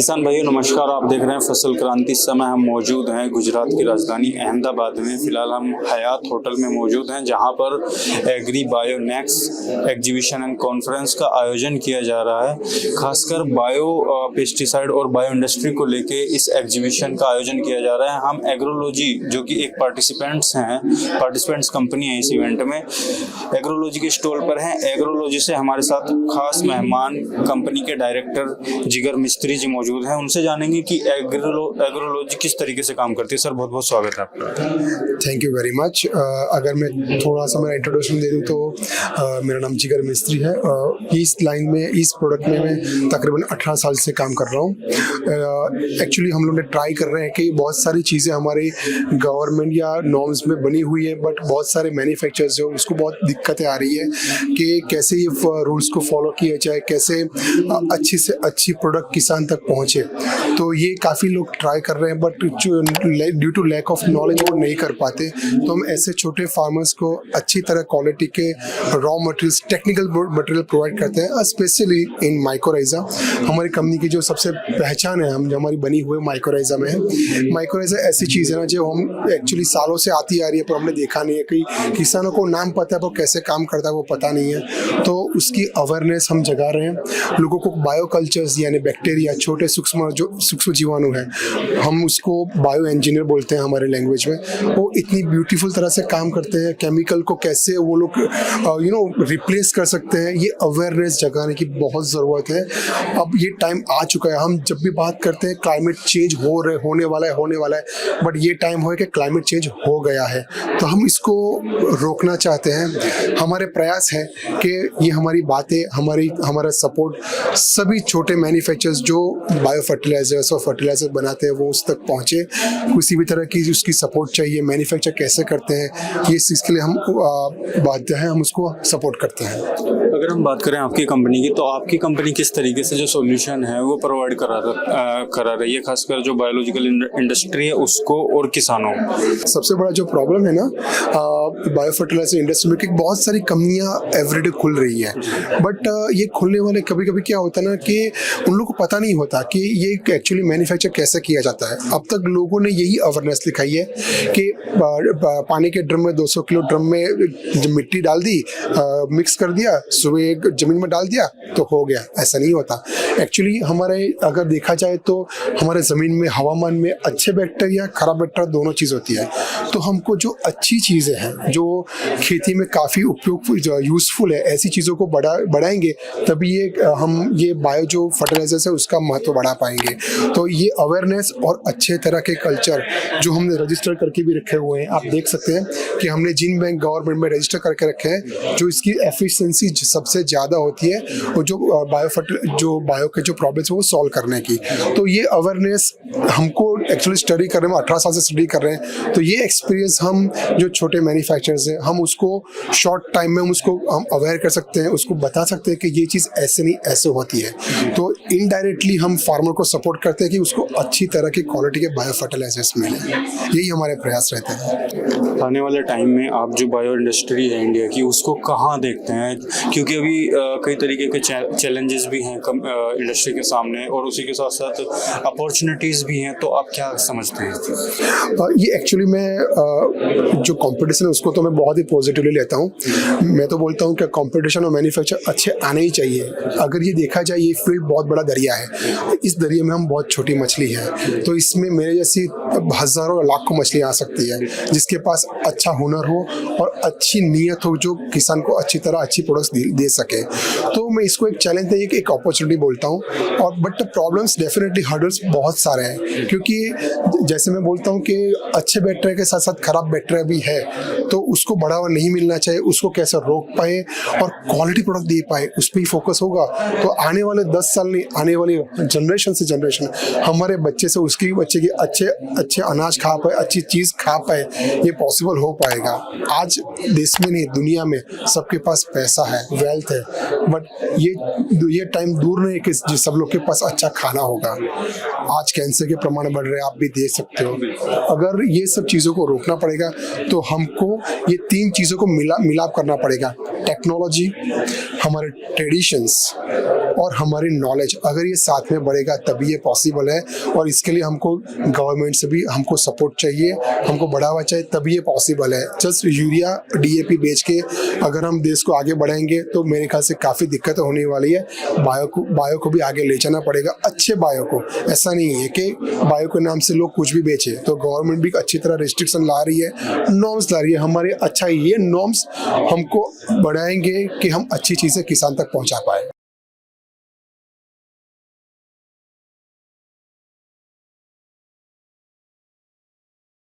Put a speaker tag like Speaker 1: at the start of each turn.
Speaker 1: किसान भाइयों नमस्कार। आप देख रहे हैं फसल क्रांति। इस समय हम मौजूद हैं गुजरात की राजधानी अहमदाबाद में। फिलहाल हम हयात होटल में मौजूद हैं, जहां पर agri bio next exhibition and conference का आयोजन किया जा रहा है। खासकर बायो पेस्टिसाइड और बायो इंडस्ट्री को लेके इस एग्जीबिशन का आयोजन किया जा रहा है। हम एग्रोलॉजी, जो कि एक पार्टिसिपेंट्स कंपनी है इस इवेंट में, एग्रोलॉजी के स्टॉल पर हैं। एग्रोलॉजी से हमारे साथ खास मेहमान कंपनी के डायरेक्टर जिगर मिस्त्री जी मौजूद हैं। उनसे जानेंगे कि एग्रोलॉजी किस तरीके से काम करती है। सर बहुत बहुत स्वागत है आपका।
Speaker 2: Thank you very much. अगर मैं थोड़ा सा मेरा इंट्रोडक्शन दे दूं तो मेरा नाम जिगर मिस्त्री है। इस लाइन में, इस प्रोडक्ट में मैं तकरीबन 18 साल से काम कर रहा हूँ। एक्चुअली हम लोग ने ट्राई कर रहे हैं कि बहुत सारी चीज़ें हमारे गवर्नमेंट या नॉर्म्स में बनी हुई है, बट बहुत सारे मैन्युफैक्चरर्स जो उसको बहुत दिक्कतें आ रही है कि कैसे ये रूल्स को फॉलो किया जाए, कैसे अच्छी से अच्छी प्रोडक्ट किसान तक पहुँचे। तो ये काफ़ी लोग ट्राई कर रहे हैं, but due to lack of knowledge वो नहीं कर पाते। तो हम ऐसे छोटे फार्मर्स को अच्छी तरह क्वालिटी के raw materials, technical material provide करते हैं, स्पेशली इन माइक्रोराइजा। हमारी कंपनी की जो सबसे पहचान है जो हमारी बनी हुई माइक्रोराइजा में है। माइक्रोराइजा ऐसी चीज़ है ना जो हम एक्चुअली सालों से आती आ रही है, पर हमने देखा नहीं है कि किसानों को नाम पता है पर कैसे काम करता है वो पता नहीं है। तो उसकी अवेयरनेस हम जगा रहे हैं लोगों को। बायो कल्चर्स यानी बैक्टीरिया, छोटे सूक्ष्म जीवाणु हैं, हम उसको बायो इंजीनियर बोलते हैं हमारे लैंग्वेज में। वो इतनी ब्यूटीफुल तरह से काम करते हैं। केमिकल को कैसे वो लोग रिप्लेस कर सकते हैं, ये अवेयरनेस जगाने की बहुत ज़रूरत है। अब ये टाइम आ चुका है। हम जब भी बात करते हैं क्लाइमेट चेंज होने वाला है, बट ये टाइम हो कि क्लाइमेट चेंज हो गया है, तो हम इसको रोकना चाहते हैं। हमारे प्रयास है कि ये हमारी बातें, हमारा सपोर्ट सभी छोटे मैन्युफैक्चरर्स जो बायो फर्टिलाइजर्स और फर्टिलाइजर बनाते हैं वो उस तक पहुँचे। किसी भी तरह की उसकी सपोर्ट चाहिए, मैन्युफैक्चर कैसे करते हैं, ये चीज़ के लिए हम बाध्य हैं, हम उसको सपोर्ट करते हैं।
Speaker 1: अगर हम बात करें आपकी कंपनी की, तो आपकी कंपनी किस तरीके से जो सॉल्यूशन है वो प्रोवाइड करा रही है, खासकर जो बायोलॉजिकल इंडस्ट्री है उसको और किसानों।
Speaker 2: सबसे बड़ा जो प्रॉब्लम है ना बायो फर्टिलाइजर इंडस्ट्री में कि बहुत सारी कंपनियां एवरीडे खुल रही है, बट ये खुलने वाले कभी कभी क्या होता है ना कि उन लोगों को पता नहीं होता कि ये एक्चुअली मैन्युफैक्चर कैसे किया जाता है। अब तक लोगों ने यही अवेयरनेस दिखाई है कि पानी के ड्रम में 200 किलो ड्रम में मिट्टी डाल दी, मिक्स कर दिया, सुबह एक जमीन में डाल दिया तो हो गया। ऐसा नहीं होता। एक्चुअली हमारे अगर देखा जाए तो हमारे ज़मीन में, हवामान में अच्छे बैक्टीरिया, खराब बैक्टीरिया दोनों चीज़ होती है। तो हमको जो अच्छी चीज़ें हैं जो खेती में काफ़ी उपयोग यूज़फुल है, ऐसी चीज़ों को बढ़ाएंगे तभी ये बायो जो फर्टिलाइजर्स है उसका महत्व बढ़ा पाएंगे। तो ये अवेयरनेस और अच्छे तरह के कल्चर जो हमने रजिस्टर करके भी रखे हुए हैं, आप देख सकते हैं कि हमने जिन बैंक गवर्नमेंट में रजिस्टर करके रखे हैं, जो इसकी एफिशिएंसी सबसे ज़्यादा होती है और जो बायो के जो प्रॉब्लम्स है वो सॉल्व करने की। तो ये अवेयरनेस हमको एक्चुअली स्टडी कर रहे हैं, 18 साल से स्टडी कर रहे हैं। तो ये एक्सपीरियंस हम जो छोटे मैन्युफैक्चरर्स हैं, हम उसको शॉर्ट टाइम में हम अवेयर कर सकते हैं, उसको बता सकते हैं कि ये चीज़ ऐसे नहीं ऐसे होती है। तो इनडायरेक्टली हम फार्मर को सपोर्ट करते हैं कि उसको अच्छी तरह की क्वालिटी के बायो फर्टिलाइजर्स मिले। यही हमारे प्रयास रहते हैं।
Speaker 1: आने वाले टाइम में आप जो बायो इंडस्ट्री है इंडिया की, उसको कहाँ देखते हैं? क्योंकि अभी कई तरीके के चैलेंजेस भी हैं इंडस्ट्री के सामने, और उसी के साथ साथ अपॉर्चुनिटीज़ भी हैं। तो आप क्या समझते हैं?
Speaker 2: ये एक्चुअली मैं जो कंपटीशन है उसको तो मैं बहुत ही पॉजिटिवली लेता हूँ। मैं तो बोलता हूँ कि कंपटीशन और मैन्युफैक्चर अच्छे आने ही चाहिए। अगर ये देखा जाए, ये फील्ड बहुत बड़ा दरिया है। इस दरिया में हम बहुत छोटी मछली है, तो इसमें मेरे जैसी हज़ारों लाखों मछलियाँ आ सकती है, जिसके पास अच्छा हुनर हो और अच्छी नीयत हो, जो किसान को अच्छी तरह अच्छी प्रोडक्ट्स दे सके। तो मैं इसको एक चैलेंज नहीं, एक अपॉर्चुनिटी बोलता हूँ। और बट प्रॉब्लम्स डेफिनेटली, हर्डल्स बहुत सारे हैं, क्योंकि जैसे मैं बोलता हूँ कि अच्छे बैक्टीरिया के साथ साथ खराब बैक्टीरिया भी है, तो उसको बढ़ावा नहीं मिलना चाहिए। उसको कैसे रोक पाए और क्वालिटी प्रोडक्ट दे पाए, उस पर ही फोकस होगा। तो आने वाले 10 साल नहीं, आने वाली जनरेशन से जनरेशन हमारे बच्चे से उसकी बच्चे की अच्छे अनाज खा पाए, अच्छी चीज़ खा पाए, ये पॉसिबल हो पाएगा। आज देश में नहीं, दुनिया में सबके पास पैसा है, वेल्थ है, बट ये टाइम दूर नहीं कि सब लोग के पास अच्छा खाना होगा। आज कैंसर के प्रमाण बढ़ रहे हैं, आप भी देख सकते हो। अगर ये सब चीज़ों को रोकना पड़ेगा तो हमको ये 3 चीज़ों को मिलाप करना पड़ेगा। टेक्नोलॉजी, हमारे ट्रेडिशंस और हमारी नॉलेज, अगर ये साथ में बढ़ेगा तभी ये पॉसिबल है। और इसके लिए हमको गवर्नमेंट से भी हमको सपोर्ट चाहिए, हमको बढ़ावा चाहिए, तभी ये पॉसिबल है। जस्ट यूरिया DAP बेच के अगर हम देश को आगे बढ़ाएंगे तो मेरे ख्याल से काफ़ी दिक्कत होने वाली है। बायो को भी आगे ले जाना पड़ेगा, अच्छे बायो को। ऐसा नहीं है कि बायो के नाम से लोग कुछ भी बेचे। तो गवर्नमेंट भी अच्छी तरह रिस्ट्रिक्शन ला रही है, नॉर्म्स ला रही है। हमारे अच्छा ये नॉर्म्स हमको बढ़ाएंगे कि हम अच्छी चीज़ें किसान तक पहुंचा पाए।